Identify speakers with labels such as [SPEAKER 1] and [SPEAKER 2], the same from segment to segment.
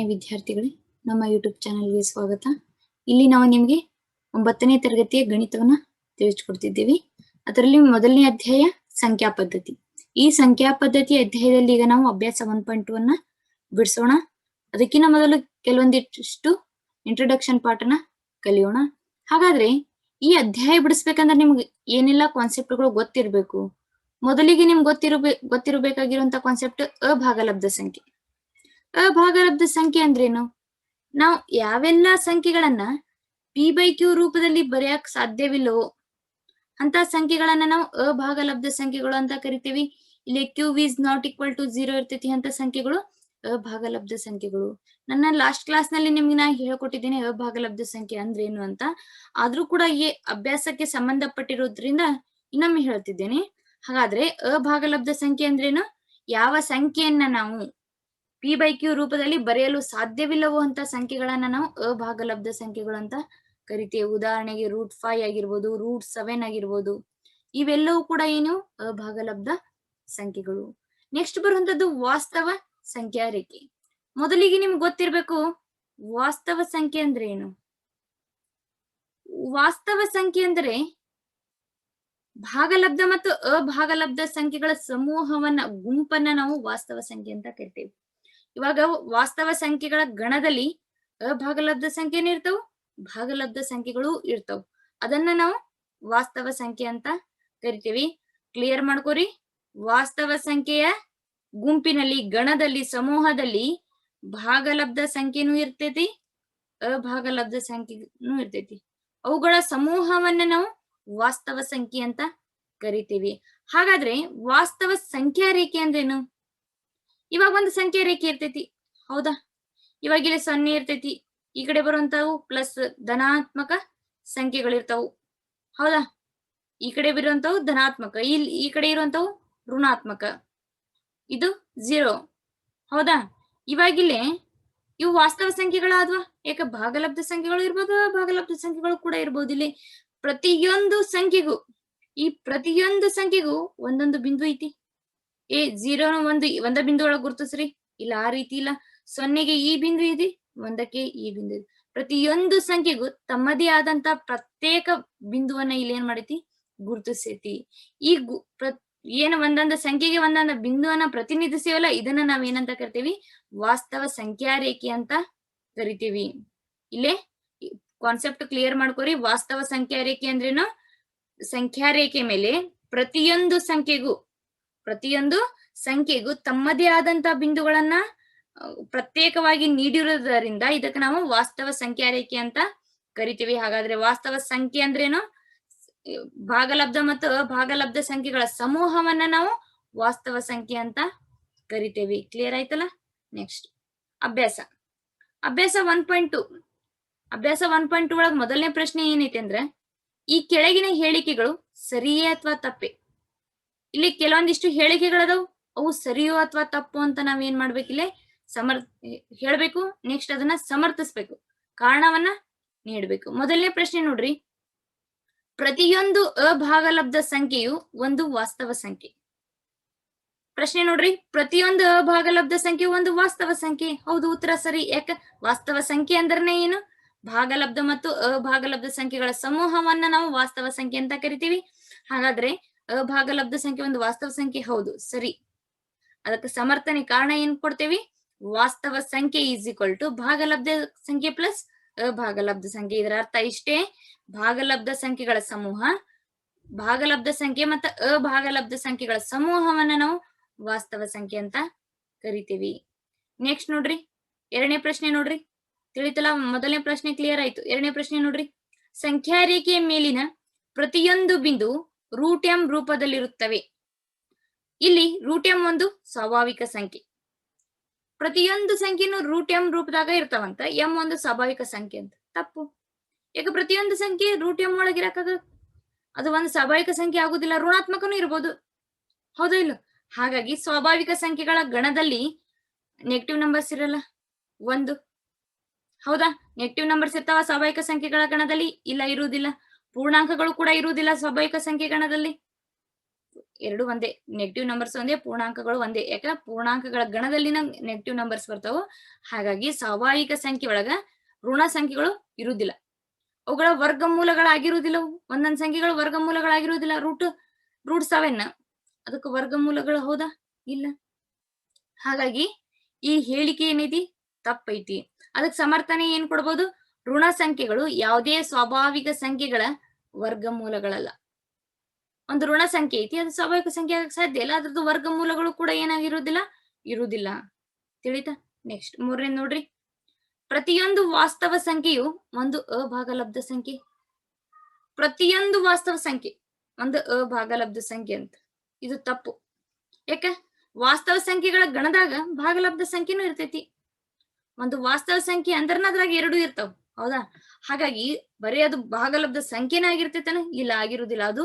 [SPEAKER 1] ವಿದ್ಯಾರ್ಥಿಗಳೇ, ನಮ್ಮ ಯೂಟ್ಯೂಬ್ ಚಾನೆಲ್ಗೆ ಸ್ವಾಗತ. ಇಲ್ಲಿ ನಾವು ನಿಮಗೆ 9ನೇ ತರಗತಿಯ ಗಣಿತವನ್ನ ತಿಳಿಸಿಕೊಡ್ತಿದ್ದೀವಿ. ಅದರಲ್ಲಿ ಮೊದಲನೇ ಅಧ್ಯಾಯ ಸಂಖ್ಯಾ ಪದ್ಧತಿ. ಈ ಸಂಖ್ಯಾ ಪದ್ಧತಿ ಅಧ್ಯಾಯದಲ್ಲಿ ಈಗ ನಾವು ಅಭ್ಯಾಸ 1.2 ಅನ್ನ ಬಿಡಿಸೋಣ. ಅದಕ್ಕಿಂತ ಮೊದಲು ಕೆಲವೊಂದಿಷ್ಟು ಇಂಟ್ರೊಡಕ್ಷನ್ ಪಾಠನ ಕಲಿಯೋಣ. ಹಾಗಾದ್ರೆ ಈ ಅಧ್ಯಾಯ ಬಿಡಿಸ್ಬೇಕಂದ್ರೆ ನಿಮ್ಗೆ ಏನೆಲ್ಲ ಕಾನ್ಸೆಪ್ಟ್ಗಳು ಗೊತ್ತಿರಬೇಕು. ಮೊದಲಿಗೆ ನಿಮ್ಗೆ ಗೊತ್ತಿರಬೇಕಾಗಿರುವಂತ ಕಾನ್ಸೆಪ್ಟ್ ಅಭಾಗಲಬ್ಧ ಸಂಖ್ಯೆ. ಅಭಾಗಲಬ್ಧ ಸಂಖ್ಯೆ ಅಂದ್ರೇನು? ನಾವು ಯಾವೆಲ್ಲ ಸಂಖ್ಯೆಗಳನ್ನ p/q ರೂಪದಲ್ಲಿ ಬರೆಯಕ್ ಸಾಧ್ಯವಿಲ್ಲವೋ ಅಂತ ಸಂಖ್ಯೆಗಳನ್ನ ನಾವು ಅಭಾಗಲಬ್ಧ ಸಂಖ್ಯೆಗಳು ಅಂತ ಕರಿತೀವಿ. ಇಲ್ಲಿ q is not equal to 0 ಇರ್ತೈತಿ ಅಂತ ಸಂಖ್ಯೆಗಳು ಅಭಾಗಲಬ್ಧ ಸಂಖ್ಯೆಗಳು. ನನ್ನ ಲಾಸ್ಟ್ ಕ್ಲಾಸ್ ನಲ್ಲಿ ನಿಮ್ಗೆ ನಾ ಹೇಳ್ಕೊಟ್ಟಿದ್ದೇನೆ ಅಭಾಗಲಬ್ಧ ಸಂಖ್ಯೆ ಅಂದ್ರೇನು ಅಂತ. ಆದ್ರೂ ಕೂಡ ಈ ಅಭ್ಯಾಸಕ್ಕೆ ಸಂಬಂಧಪಟ್ಟಿರೋದ್ರಿಂದ ಇನ್ನೊಮ್ಮೆ ಹೇಳ್ತಿದ್ದೇನೆ. ಹಾಗಾದ್ರೆ ಅಭಾಗಲಬ್ಧ ಸಂಖ್ಯೆ ಅಂದ್ರೇನು? ಯಾವ ಸಂಖ್ಯೆಯನ್ನ ನಾವು p/q ರೂಪದಲ್ಲಿ ಬರೆಯಲು ಸಾಧ್ಯವಿಲ್ಲವೋ ಅಂತ ಸಂಖ್ಯೆಗಳನ್ನ ನಾವು ಅಭಾಗಲಬ್ಧ ಸಂಖ್ಯೆಗಳು ಅಂತ ಕರಿತೇವೆ. ಉದಾಹರಣೆಗೆ √5 ಆಗಿರ್ಬೋದು, √7 ಆಗಿರ್ಬೋದು. ಇವೆಲ್ಲವೂ ಕೂಡ ಏನು? ಅಭಾಗಲಬ್ಧ ಸಂಖ್ಯೆಗಳು. ನೆಕ್ಸ್ಟ್ ಬರುವಂತದ್ದು ವಾಸ್ತವ ಸಂಖ್ಯಾ ರೇಖೆ. ಮೊದಲಿಗೆ ನಿಮ್ಗೆ ಗೊತ್ತಿರ್ಬೇಕು ವಾಸ್ತವ ಸಂಖ್ಯೆ ಅಂದ್ರೆ ಏನು. ವಾಸ್ತವ ಸಂಖ್ಯೆ ಅಂದ್ರೆ ಭಾಗಲಬ್ಧ ಮತ್ತು ಅಭಾಗಲಬ್ಧ ಸಂಖ್ಯೆಗಳ ಸಮೂಹವನ್ನ, ಗುಂಪನ್ನ ನಾವು ವಾಸ್ತವ ಸಂಖ್ಯೆ ಅಂತ ಕರಿತೇವೆ. ಇವಾಗ ವಾಸ್ತವ ಸಂಖ್ಯೆಗಳ ಗಣದಲ್ಲಿ ಅಭಾಗಲಬ್ಧ ಸಂಖ್ಯೆನೂ ಇರ್ತಾವ, ಭಾಗಲಬ್ಧ ಸಂಖ್ಯೆಗಳು ಇರ್ತಾವ. ಅದನ್ನ ನಾವು ವಾಸ್ತವ ಸಂಖ್ಯೆ ಅಂತ ಕರಿತೀವಿ. ಕ್ಲಿಯರ್ ಮಾಡ್ಕೋರಿ. ವಾಸ್ತವ ಸಂಖ್ಯೆಯ ಗುಂಪಿನಲ್ಲಿ, ಗಣದಲ್ಲಿ, ಸಮೂಹದಲ್ಲಿ ಭಾಗಲಬ್ಧ ಸಂಖ್ಯೆನೂ ಇರ್ತೈತಿ, ಅಭಾಗಲಬ್ಧ ಸಂಖ್ಯೆನೂ ಇರ್ತೈತಿ. ಅವುಗಳ ಸಮೂಹವನ್ನ ನಾವು ವಾಸ್ತವ ಸಂಖ್ಯೆ ಅಂತ ಕರಿತೀವಿ. ಹಾಗಾದ್ರೆ ವಾಸ್ತವ ಸಂಖ್ಯಾ ರೇಖೆ ಅಂದ್ರೇನು? ಇವಾಗ ಒಂದು ಸಂಖ್ಯಾ ರೇಖೆ ಇರ್ತೈತಿ, ಹೌದಾ? ಇವಾಗ ಇಲ್ಲಿ 0 ಇರ್ತೈತಿ, ಈ ಕಡೆ ಬರುವಂತವು ಪ್ಲಸ್ ಧನಾತ್ಮಕ ಸಂಖ್ಯೆಗಳಿರ್ತಾವು, ಹೌದಾ? ಈ ಕಡೆ ಬರುವಂತವು ಧನಾತ್ಮಕ, ಇಲ್ಲಿ ಈ ಕಡೆ ಇರುವಂತವು ಋಣಾತ್ಮಕ, ಇದು 0, ಹೌದಾ? ಇವಾಗಿಲ್ಲೇ ಇವು ವಾಸ್ತವ ಸಂಖ್ಯೆಗಳಾದ್ವಾ? ಯಾಕೆ ಭಾಗಲಬ್ಧ ಸಂಖ್ಯೆಗಳು ಇರ್ಬೋದು, ಭಾಗಲಬ್ಧ ಸಂಖ್ಯೆಗಳು ಕೂಡ ಇರ್ಬೋದು. ಇಲ್ಲಿ ಪ್ರತಿಯೊಂದು ಸಂಖ್ಯೆಗೂ ಒಂದೊಂದು ಬಿಂದು ಐತಿ. 0 ಒಂದ ಬಿಂದು ಒಳಗೆ ಗುರುತಿಸ್ರಿ. ಇಲ್ಲ ಆ ರೀತಿ ಇಲ್ಲ. 0ಗೆ ಈ ಬಿಂದು ಇದೆ, 1ಕ್ಕೆ ಈ ಬಿಂದು ಇದೆ. ಪ್ರತಿಯೊಂದು ಸಂಖ್ಯೆಗೂ ತಮ್ಮದೇ ಆದಂತ ಪ್ರತ್ಯೇಕ ಬಿಂದುವನ್ನ ಇಲ್ಲಿ ಏನ್ ಮಾಡೈತಿ? ಗುರುತಿಸೈತಿ. ಈ ಏನು ಒಂದೊಂದು ಸಂಖ್ಯೆಗೆ ಒಂದೊಂದು ಬಿಂದುವನ್ನ ಪ್ರತಿನಿಧಿಸಿವಲ್ಲ, ಇದನ್ನ ನಾವ್ ಏನಂತ ಕರಿತೀವಿ? ವಾಸ್ತವ ಸಂಖ್ಯಾ ರೇಖೆ ಅಂತ ಕರಿತೀವಿ. ಇಲ್ಲೇ ಕಾನ್ಸೆಪ್ಟ್ ಕ್ಲಿಯರ್ ಮಾಡ್ಕೋರಿ. ವಾಸ್ತವ ಸಂಖ್ಯಾ ರೇಖೆ ಅಂದ್ರೇನು? ಸಂಖ್ಯಾ ರೇಖೆ ಮೇಲೆ ಪ್ರತಿಯೊಂದು ಸಂಖ್ಯೆಗೂ ತಮ್ಮದೇ ಆದಂತ ಬಿಂದುಗಳನ್ನ ಪ್ರತ್ಯೇಕವಾಗಿ ನೀಡಿರುವುದರಿಂದ ಇದಕ್ಕೆ ನಾವು ವಾಸ್ತವ ಸಂಖ್ಯಾ ರೇಖೆ ಅಂತ ಕರಿತೀವಿ. ಹಾಗಾದ್ರೆ ವಾಸ್ತವ ಸಂಖ್ಯೆ ಅಂದ್ರೇನು? ಭಾಗಲಬ್ಧ ಮತ್ತು ಅಭಾಗಲಬ್ಧ ಸಂಖ್ಯೆಗಳ ಸಮೂಹವನ್ನ ನಾವು ವಾಸ್ತವ ಸಂಖ್ಯೆ ಅಂತ ಕರಿತೇವಿ. ಕ್ಲಿಯರ್ ಆಯ್ತಲ್ಲ? ನೆಕ್ಸ್ಟ್ ಅಭ್ಯಾಸ 1.2. ಅಭ್ಯಾಸ 1.2 ಒಳಗ್ ಮೊದಲನೇ ಪ್ರಶ್ನೆ ಏನೈತೆ ಅಂದ್ರೆ, ಈ ಕೆಳಗಿನ ಹೇಳಿಕೆಗಳು ಸರಿಯೇ ಅಥವಾ ತಪ್ಪೆ? ಇಲ್ಲಿ ಕೆಲವೊಂದಿಷ್ಟು ಹೇಳಿಕೆಗಳದಾವ್, ಅವು ಸರಿಯೋ ಅಥವಾ ತಪ್ಪು ಅಂತ ನಾವ್ ಏನ್ ಮಾಡ್ಬೇಕಿಲ್ಲ? ಹೇಳ್ಬೇಕು. ನೆಕ್ಸ್ಟ್ ಅದನ್ನ ಸಮರ್ಥಿಸ್ಬೇಕು, ಕಾರಣವನ್ನ ನೀಡ್ಬೇಕು. ಮೊದಲನೇ ಪ್ರಶ್ನೆ ನೋಡ್ರಿ, ಪ್ರತಿಯೊಂದು ಅಭಾಗಲಬ್ಧ ಸಂಖ್ಯೆಯು ಒಂದು ವಾಸ್ತವ ಸಂಖ್ಯೆ. ಪ್ರಶ್ನೆ ನೋಡ್ರಿ, ಪ್ರತಿಯೊಂದು ಅಭಾಗಲಬ್ಧ ಸಂಖ್ಯೆ ಒಂದು ವಾಸ್ತವ ಸಂಖ್ಯೆ. ಹೌದು, ಉತ್ತರ ಸರಿ. ಯಾಕ? ವಾಸ್ತವ ಸಂಖ್ಯೆ ಅಂದ್ರೆ ಏನು? ಭಾಗಲಬ್ಧ ಮತ್ತು ಅಭಾಗಲಬ್ಧ ಸಂಖ್ಯೆಗಳ ಸಮೂಹವನ್ನ ನಾವು ವಾಸ್ತವ ಸಂಖ್ಯೆ ಅಂತ ಕರಿತೀವಿ. ಹಾಗಾದ್ರೆ ಅಭಾಗಲಬ್ಧ ಸಂಖ್ಯೆ ಒಂದು ವಾಸ್ತವ ಸಂಖ್ಯೆ. ಹೌದು, ಸರಿ. ಅದಕ್ಕೆ ಸಮರ್ಥನೆ ಕಾರಣ ಏನ್ ಕೊಡ್ತೇವಿ? ವಾಸ್ತವ ಸಂಖ್ಯೆ ಈಸ್ ಈಕ್ವಲ್ ಟು ಭಾಗಲಬ್ಧ ಸಂಖ್ಯೆ ಪ್ಲಸ್ ಅಭಾಗಲಬ್ಧ ಸಂಖ್ಯೆ. ಇದರ ಅರ್ಥ ಇಷ್ಟೇ, ಭಾಗಲಬ್ಧ ಸಂಖ್ಯೆಗಳ ಸಮೂಹ, ಭಾಗಲಬ್ಧ ಸಂಖ್ಯೆ ಮತ್ತು ಅಭಾಗಲಬ್ಧ ಸಂಖ್ಯೆಗಳ ಸಮೂಹವನ್ನ ನಾವು ವಾಸ್ತವ ಸಂಖ್ಯೆ ಅಂತ ಕರಿತೀವಿ. ನೆಕ್ಸ್ಟ್ ನೋಡ್ರಿ, ಎರಡನೇ ಪ್ರಶ್ನೆ ನೋಡ್ರಿ. ತಿಳಿತಲ್ಲ? ಮೊದಲನೇ ಪ್ರಶ್ನೆ ಕ್ಲಿಯರ್ ಆಯ್ತು. ಎರಡನೇ ಪ್ರಶ್ನೆ ನೋಡ್ರಿ, ಸಂಖ್ಯಾ ರೇಖೆಯ ಮೇಲಿನ ಪ್ರತಿಯೊಂದು ಬಿಂದು √m ರೂಪದಲ್ಲಿರುತ್ತವೆ. ಇಲ್ಲಿ √m ಒಂದು ಸ್ವಾಭಾವಿಕ ಸಂಖ್ಯೆ. ಪ್ರತಿಯೊಂದು ಸಂಖ್ಯೆನೂ √m ರೂಪದಾಗ ಇರ್ತಾವಂತ, m ಒಂದು ಸ್ವಾಭಾವಿಕ ಸಂಖ್ಯೆ ಅಂತ. ತಪ್ಪು. ಯಾಕೆ? ಪ್ರತಿಯೊಂದು ಸಂಖ್ಯೆ √m ಒಳಗಿರಕಾಗ ಅದು ಒಂದು ಸ್ವಾಭಾವಿಕ ಸಂಖ್ಯೆ ಆಗುದಿಲ್ಲ, ಋಣಾತ್ಮಕನೂ ಇರ್ಬೋದು, ಹೌದಾ ಇಲ್ಲ? ಹಾಗಾಗಿ ಸ್ವಾಭಾವಿಕ ಸಂಖ್ಯೆಗಳ ಗಣದಲ್ಲಿ ನೆಗೆಟಿವ್ ನಂಬರ್ಸ್ ಇರಲ್ಲ, 1, ಹೌದಾ? ನೆಗೆಟಿವ್ ನಂಬರ್ಸ್ ಇರ್ತಾವ ಸ್ವಾಭಾವಿಕ ಸಂಖ್ಯೆಗಳ ಗಣದಲ್ಲಿ? ಇಲ್ಲ, ಇರುವುದಿಲ್ಲ. ಪೂರ್ಣಾಂಕಗಳು ಕೂಡ ಇರುವುದಿಲ್ಲ ಸ್ವಾಭಾವಿಕ ಸಂಖ್ಯೆ ಗಣದಲ್ಲಿ. ಎರಡು ಒಂದೇ, ನೆಗೆಟಿವ್ ನಂಬರ್ಸ್ ಒಂದೇ, ಪೂರ್ಣಾಂಕಗಳು ಒಂದೇ. ಯಾಕ ಪೂರ್ಣಾಂಕಗಳ ಗಣದಲ್ಲಿನ ನೆಗೆಟಿವ್ ನಂಬರ್ಸ್ ಬರ್ತಾವು. ಹಾಗಾಗಿ ಸ್ವಾಭಾವಿಕ ಸಂಖ್ಯೆ ಒಳಗ ಋಣ ಸಂಖ್ಯೆಗಳು ಇರುವುದಿಲ್ಲ. ಅವುಗಳ ವರ್ಗಮೂಲಗಳಾಗಿರುವುದಿಲ್ಲವು. ಒಂದೊಂದ್ ಸಂಖ್ಯೆಗಳು ವರ್ಗಮೂಲಗಳಾಗಿರುವುದಿಲ್ಲ. ರೂಟ್ 7 ಅದಕ್ಕೆ ವರ್ಗಮೂಲಗಳು ಹೌದಾ? ಇಲ್ಲ. ಹಾಗಾಗಿ ಈ ಹೇಳಿಕೆ ಏನೈತಿ? ತಪ್ಪೈತಿ. ಅದಕ್ಕೆ ಸಮರ್ಥನೆ ಏನ್ ಕೊಡ್ಬೋದು? ಋಣ ಸಂಖ್ಯೆಗಳು ಯಾವುದೇ ಸ್ವಾಭಾವಿಕ ಸಂಖ್ಯೆಗಳ ವರ್ಗಮೂಲಗಳಲ್ಲ. ಒಂದು ಋಣ ಸಂಖ್ಯೆ ಐತಿ, ಅದು ಸ್ವಾಭಾವಿಕ ಸಂಖ್ಯೆ ಆಗಕ್ಕೆ ಸಾಧ್ಯ ಇಲ್ಲ. ಅದ್ರದ್ದು ವರ್ಗಮೂಲಗಳು ಕೂಡ ಏನಾಗಿರುವುದಿಲ್ಲ? ಇರುವುದಿಲ್ಲ. ತಿಳಿತಾ? ನೆಕ್ಸ್ಟ್ 3ನೇ ನೋಡ್ರಿ. ಪ್ರತಿಯೊಂದು ವಾಸ್ತವ ಸಂಖ್ಯೆಯು ಒಂದು ಅಭಾಗಲಬ್ಧ ಸಂಖ್ಯೆ. ಪ್ರತಿಯೊಂದು ವಾಸ್ತವ ಸಂಖ್ಯೆ ಒಂದು ಅಭಾಗಲಬ್ಧ ಸಂಖ್ಯೆ ಅಂತ. ಇದು ತಪ್ಪು. ಯಾಕ? ವಾಸ್ತವ ಸಂಖ್ಯೆಗಳ ಗಣದಾಗ ಭಾಗಲಬ್ಧ ಸಂಖ್ಯೆನೂ ಇರ್ತೈತಿ. ಒಂದು ವಾಸ್ತವ ಸಂಖ್ಯೆ ಅಂದ್ರನ ಅದ್ರಾಗ 2 ಇರ್ತಾವ. ಹೌದಾ? ಹಾಗಾಗಿ ಬರೀ ಅದು ಭಾಗಲಬ್ಧ ಸಂಖ್ಯೆನೇ ಆಗಿರ್ತೈತನ? ಇಲ್ಲ, ಆಗಿರುವುದಿಲ್ಲ. ಅದು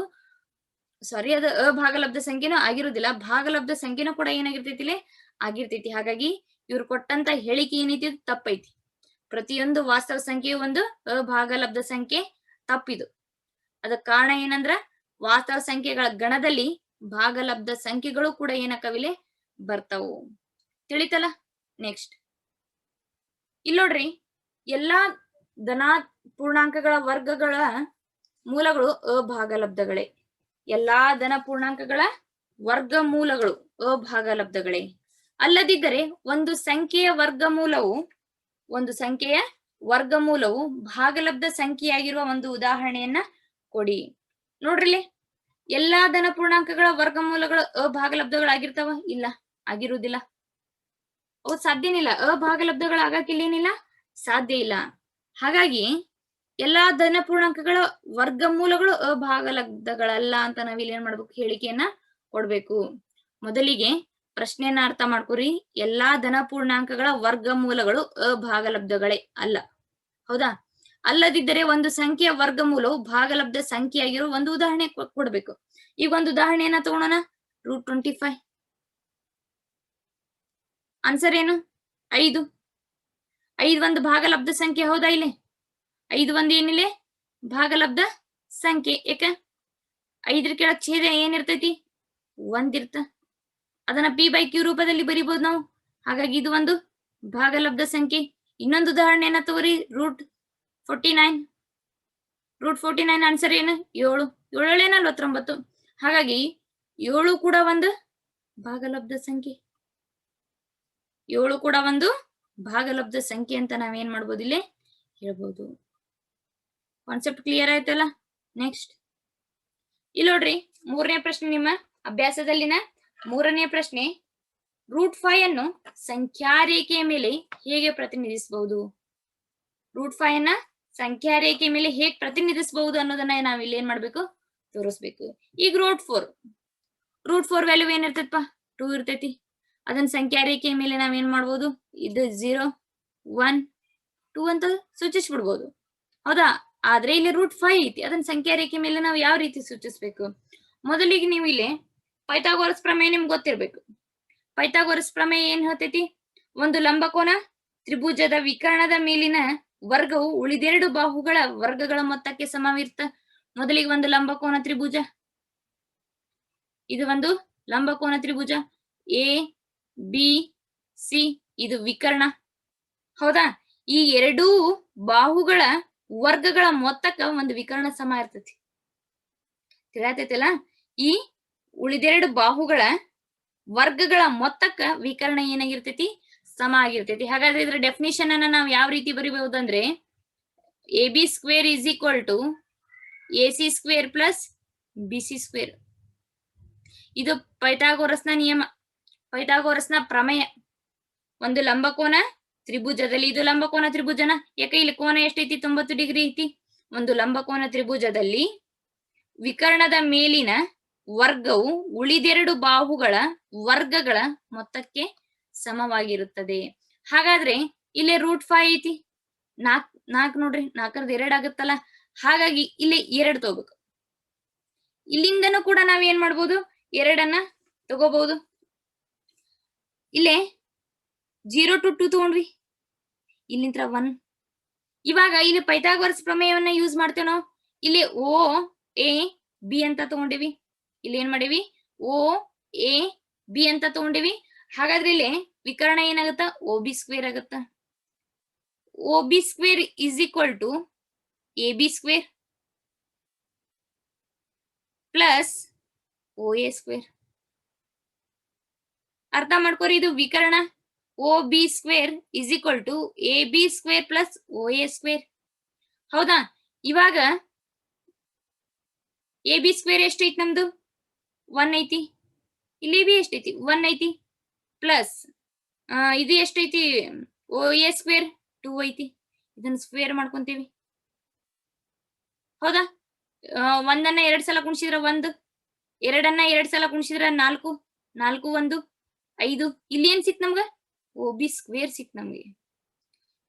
[SPEAKER 1] ಅಭಾಗಲಬ್ಧ ಸಂಖ್ಯೆನೂ ಆಗಿರುವುದಿಲ್ಲ. ಭಾಗಲಬ್ಧ ಸಂಖ್ಯೆನೂ ಕೂಡ ಏನಾಗಿರ್ತೈತಿ? ಆಗಿರ್ತೈತಿ. ಹಾಗಾಗಿ ಇವ್ರು ಕೊಟ್ಟಂತ ಹೇಳಿಕೆ ಏನೈತಿ? ತಪ್ಪೈತಿ. ಪ್ರತಿಯೊಂದು ವಾಸ್ತವ ಸಂಖ್ಯೆಯು ಒಂದು ಅಭಾಗಲಬ್ಧ ಸಂಖ್ಯೆ. ತಪ್ಪಿದು. ಅದಕ್ಕೆ ಕಾರಣ ಏನಂದ್ರ ವಾಸ್ತವ ಸಂಖ್ಯೆಗಳ ಗಣದಲ್ಲಿ ಭಾಗಲಬ್ಧ ಸಂಖ್ಯೆಗಳು ಕೂಡ ಏನಕ್ಕವಿಲೆ ಬರ್ತಾವು. ತಿಳಿತಲ್ಲ? ನೆಕ್ಸ್ಟ್ ಇಲ್ಲಿ ನೋಡ್ರಿ, ಎಲ್ಲಾ ಧನ ಪೂರ್ಣಾಂಕಗಳ ವರ್ಗಗಳ ಮೂಲಗಳು ಅಭಾಗಲಬ್ಧಗಳೇ. ಎಲ್ಲಾ ಧನ ಪೂರ್ಣಾಂಕಗಳ ವರ್ಗ ಮೂಲಗಳು ಅಭಾಗಲಬ್ಧಗಳೇ. ಅಲ್ಲದಿದ್ದರೆ ಒಂದು ಸಂಖ್ಯೆಯ ವರ್ಗಮೂಲವು ಭಾಗಲಬ್ಧ ಸಂಖ್ಯೆಯಾಗಿರುವ ಒಂದು ಉದಾಹರಣೆಯನ್ನ ಕೊಡಿ. ನೋಡ್ರಿಲಿ, ಎಲ್ಲಾ ಧನ ಪೂರ್ಣಾಂಕಗಳ ವರ್ಗಮೂಲಗಳು ಅಭಾಗಲಬ್ಧಗಳಾಗಿರ್ತಾವ? ಇಲ್ಲ, ಆಗಿರುವುದಿಲ್ಲ. ಅವು ಸಾಧ್ಯನಿಲ್ಲ. ಅಭಾಗಲಬ್ಧಗಳಾಗಕ್ಕಿಲ್ಲೇನಿಲ್ಲ, ಸಾಧ್ಯ ಇಲ್ಲ. ಹಾಗಾಗಿ ಎಲ್ಲಾ ಧನ ಪೂರ್ಣಾಂಕಗಳ ವರ್ಗಮೂಲಗಳು ಅಭಾಗಲಬ್ಧಗಳಲ್ಲ ಅಂತ ನಾವಿಲ್ಲಿ ಏನ್ ಮಾಡ್ಬೇಕು? ಹೇಳಿಕೆಯನ್ನ ಕೊಡ್ಬೇಕು. ಮೊದಲಿಗೆ ಪ್ರಶ್ನೆಯನ್ನ ಅರ್ಥ ಮಾಡ್ಕೊರಿ. ಎಲ್ಲಾ ಧನ ಪೂರ್ಣಾಂಕಗಳ ವರ್ಗಮೂಲಗಳು ಅಭಾಗಲಬ್ಧಗಳೇ ಅಲ್ಲ. ಹೌದಾ? ಅಲ್ಲದಿದ್ದರೆ ಒಂದು ಸಂಖ್ಯೆಯ ವರ್ಗಮೂಲವು ಭಾಗಲಬ್ಧ ಸಂಖ್ಯೆಯಾಗಿರೋ ಒಂದು ಉದಾಹರಣೆ ಕೊಡ್ಬೇಕು. ಈಗ ಒಂದು ಉದಾಹರಣೆಯನ್ನ ತಗೊಳೋಣ. √25. ಆನ್ಸರ್ ಏನು? 5. 5 ಒಂದು ಭಾಗಲಬ್ಧ ಸಂಖ್ಯೆ. ಹೌದಾ? ಇಲ್ಲಿ 5 ಒಂದು ಏನಿಲ್ಲ? ಭಾಗಲಬ್ಧ ಸಂಖ್ಯೆ. ಯಾಕ? 5 ಕೆಳಗ್ ಛೇದ ಏನಿರ್ತೈತಿ? 1 ಇರ್ತ. ಅದನ್ನ p/q ರೂಪದಲ್ಲಿ ಬರಿಬಹುದು ನಾವು. ಹಾಗಾಗಿ ಇದು ಒಂದು ಭಾಗಲಬ್ಧ ಸಂಖ್ಯೆ. ಇನ್ನೊಂದು ಉದಾಹರಣೆಯನ್ನ ತಗೋರಿ. √49 ಆನ್ಸರ್ ಏನು? 7. 7 49. ಹಾಗಾಗಿ 7 ಕೂಡ ಒಂದು ಭಾಗಲಬ್ಧ ಸಂಖ್ಯೆ. 7 ಕೂಡ ಒಂದು ಭಾಗಲಬ್ಧ ಸಂಖ್ಯೆ ಅಂತ ನಾವೇನ್ ಮಾಡ್ಬೋದು? ಇಲ್ಲಿ ಹೇಳ್ಬೋದು. ಕಾನ್ಸೆಪ್ಟ್ ಕ್ಲಿಯರ್ ಆಯ್ತಲ್ಲ? ನೆಕ್ಸ್ಟ್ ಇಲ್ಲಿ ನೋಡ್ರಿ, 3ನೇ ಪ್ರಶ್ನೆ. ನಿಮ್ಮ ಅಭ್ಯಾಸದಲ್ಲಿನ 3ನೇ ಪ್ರಶ್ನೆ. √5 ಅನ್ನು ಸಂಖ್ಯಾರೇಖೆಯ ಮೇಲೆ ಹೇಗೆ ಪ್ರತಿನಿಧಿಸಬಹುದು? √5 ಅನ್ನ ಸಂಖ್ಯಾರೇಖೆಯ ಮೇಲೆ ಹೇಗೆ ಪ್ರತಿನಿಧಿಸಬಹುದು ಅನ್ನೋದನ್ನ ನಾವಿಲ್ಲಿ ಏನ್ ಮಾಡ್ಬೇಕು? ತೋರಿಸ್ಬೇಕು. ಈಗ √4 ವ್ಯಾಲ್ಯೂ ಏನಿರ್ತೈತಪ್ಪ? 2 ಇರ್ತೈತಿ. ಅದನ್ನ ಸಂಖ್ಯಾರೇಖೆಯ ಮೇಲೆ ನಾವೇನ್ ಮಾಡ್ಬೋದು? ಇದು 0, 1, 2 ಅಂತ ಸೂಚಿಸ್ಬಿಡ್ಬೋದು. ಹೌದಾ? ಆದ್ರೆ ಇಲ್ಲಿ √5 ಐತಿ. ಅದನ್ನ ಸಂಖ್ಯಾರೇಖೆ ಮೇಲೆ ನಾವು ಯಾವ ರೀತಿ ಸೂಚಿಸ್ಬೇಕು? ಮೊದಲಿಗೆ ನೀವು ಇಲ್ಲಿ ಪೈಥಾಗೋರಸ್ ಪ್ರಮೇಯ ನಿಮ್ಗೆ ಗೊತ್ತಿರ್ಬೇಕು. ಪೈಥಾಗೋರಸ್ ಪ್ರಮೇಯ ಏನ್ ಹೇಳ್ತೈತಿ? ಒಂದು ಲಂಬಕೋನ ತ್ರಿಭುಜದ ವಿಕರ್ಣದ ಮೇಲಿನ ವರ್ಗವು ಉಳಿದೆರಡು ಬಾಹುಗಳ ವರ್ಗಗಳ ಮೊತ್ತಕ್ಕೆ ಸಮವಿರ್ತ. ಮೊದಲಿಗೆ ಒಂದು ಲಂಬಕೋನ ತ್ರಿಭುಜ. ಇದು ಒಂದು ಲಂಬಕೋನ ತ್ರಿಭುಜ ಎ ಬಿ ಸಿ. ಇದು ವಿಕರ್ಣ. ಹೌದಾ? ಈ ಎರಡೂ ಬಾಹುಗಳ ವರ್ಗಗಳ ಮೊತ್ತಕ್ಕ ಒಂದು ವಿಕರ್ಣ ಸಮ ಇರ್ತೈತಿ. ತಿಳಿಯತೈತಿಲ್ಲ? ಈ ಉಳಿದೆರಡು ಬಾಹುಗಳ ವರ್ಗಗಳ ಮೊತ್ತಕ್ಕ ವಿಕರ್ಣ ಏನಾಗಿರ್ತೈತಿ? ಸಮ ಆಗಿರ್ತೈತಿ. ಹಾಗಾದ್ರೆ ಇದ್ರ ಡೆಫಿನಿಷನ್ ಅನ್ನ ನಾವು ಯಾವ ರೀತಿ ಬರಿಬಹುದು ಅಂದ್ರೆ, AB² = AC² + BC². ಇದು ಪೈಥಾಗೋರಸ್ನ ನಿಯಮ, ಪೈಥಾಗೋರಸ್ನ ಪ್ರಮೇಯ. ಒಂದು ಲಂಬಕೋನ ತ್ರಿಭುಜದಲ್ಲಿ, ಇದು ಲಂಬಕೋನ ತ್ರಿಭುಜನ. ಯಾಕೆ? ಇಲ್ಲಿ ಕೋನ ಎಷ್ಟೈತಿ? 90 ಡಿಗ್ರಿ ಐತಿ. ಒಂದು ಲಂಬಕೋನ ತ್ರಿಭುಜದಲ್ಲಿ ವಿಕರ್ಣದ ಮೇಲಿನ ವರ್ಗವು ಉಳಿದೆರಡು ಬಾಹುಗಳ ವರ್ಗಗಳ ಮೊತ್ತಕ್ಕೆ ಸಮವಾಗಿರುತ್ತದೆ. ಹಾಗಾದ್ರೆ ಇಲ್ಲಿ √5 ಐತಿ. 4 ನೋಡ್ರಿ, 4ರದ 2 ಆಗುತ್ತಲ್ಲ. ಹಾಗಾಗಿ ಇಲ್ಲಿ 2 ತಗೋಬೇಕು. ಇಲ್ಲಿಂದನೂ ಕೂಡ ನಾವ್ ಏನ್ ಮಾಡ್ಬೋದು? 2ಅನ್ನ ತಗೋಬಹುದು. ಇಲ್ಲೇ 0 to 2 ತಗೊಂಡ್ವಿ. ಇಲ್ಲಿಂದ 1. ಇವಾಗ ಇಲ್ಲಿ ಪೈಥಾಗೋರಸ್ ಪ್ರಮೇಯವನ್ನ ಯೂಸ್ ಮಾಡ್ತೇವೆ ನಾವು. ಇಲ್ಲಿ O A B ಅಂತ ತಗೊಂಡಿವಿ. ಇಲ್ಲಿ ಏನ್ ಮಾಡಿವಿ? ಓ ಎ ಬಿ ಅಂತ ತಗೊಂಡಿವಿ. ಹಾಗಾದ್ರೆ ಇಲ್ಲಿ ವಿಕರ್ಣ ಏನಾಗುತ್ತ ಒ ಬಿ ಸ್ಕ್ವೇರ್ ಆಗುತ್ತ. O B square is equal to A B square plus O A square. ಅರ್ಥ ಮಾಡ್ಕೋರಿ, ಇದು ವಿಕರ್ಣ. O B square is equal to A B square plus O A square. ಹೌದಾ? ಇವಾಗ ಎ ಬಿ ಸ್ಕ್ವೇರ್ ಎಷ್ಟೈತಿ ನಮ್ದು? 1 ಐತಿ. ಇಲ್ಲಿ ಬಿ ಎಷ್ಟೈತಿ? 1 ಐತಿ. ಪ್ಲಸ್ ಇದು ಎಷ್ಟೈತಿ? ಓ ಎ ಸ್ಕ್ವೇರ್ 2 ಐತಿ. ಇದನ್ನ ಸ್ಕ್ವೇರ್ ಮಾಡ್ಕೊಂತೀವಿ. ಹೌದಾ? ಒಂದನ್ನ 2 ಸಲ ಗುಣಿಸಿದ್ರ 1, ಎರಡನ್ನ 2 ಸಲ ಗುಣಿಸಿದ್ರ 4, 4 1 5. ಇಲ್ಲಿ ಏನ್ ಸಿಕ್ತು ನಮ್ಗ? ಒ ಬಿ ಸ್ಕ್ವೇರ್ ಸಿಕ್ತು ನಮ್ಗೆ.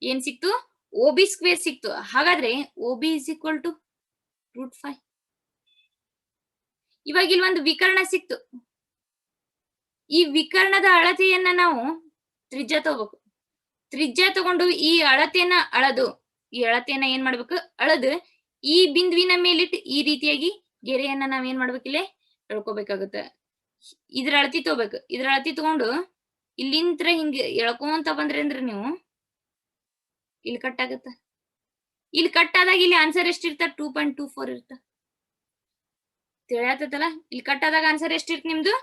[SPEAKER 1] ಏನ್ ಸಿಕ್ತು? ಒ ಬಿ ಸ್ಕ್ವೇರ್ ಸಿಕ್ತು. ಹಾಗಾದ್ರೆ O B is equal to √5. ಇವಾಗ ಇಲ್ಲಿ ಒಂದು ವಿಕರ್ಣ ಸಿಕ್ತು. ಈ ವಿಕರ್ಣದ ಅಳತೆಯನ್ನ ನಾವು ತ್ರಿಜ್ಯ ತಗೋಬೇಕು. ತ್ರಿಜ್ಯ ತಗೊಂಡು ಈ ಅಳತೆಯನ್ನ ಏನ್ ಮಾಡ್ಬೇಕು? ಅಳದು ಈ ಬಿಂದುವಿನ ಮೇಲಿಟ್ಟು ಈ ರೀತಿಯಾಗಿ ಗೆರೆಯನ್ನ ನಾವೇನ್ ಮಾಡ್ಬೇಕಿಲ್ಲ? ಎಳ್ಕೋಬೇಕಾಗುತ್ತೆ. ಇದ್ರ ಅಳತಿ ತಗೋಬೇಕು. ಇದ್ರ ಅಳತಿ ತಗೊಂಡು ಇಲ್ಲಿಂತ್ರ ಹಿಂಗ ಎಳ್ಕೊಂತ ಬಂದ್ರಿ ಅಂದ್ರೆ ನೀವು ಇಲ್ಲಿ ಕಟ್ ಆಗುತ್ತ. ಇಲ್ಲಿ ಕಟ್ ಆದಾಗ ಇಲ್ಲಿ ಆನ್ಸರ್ ಎಷ್ಟಿರ್ತ? 2.24 ಇರ್ತ. ತಿಳಿಯತ್ತಲ್ಲ? ಇಲ್ಲಿ ಕಟ್ ಆದಾಗ ಆನ್ಸರ್ ಎಷ್ಟಿರ್ತ ನಿಮ್ದು?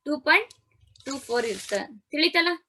[SPEAKER 1] 2.24 ಇರ್ತ. ತಿಳಿತಲ್ಲ?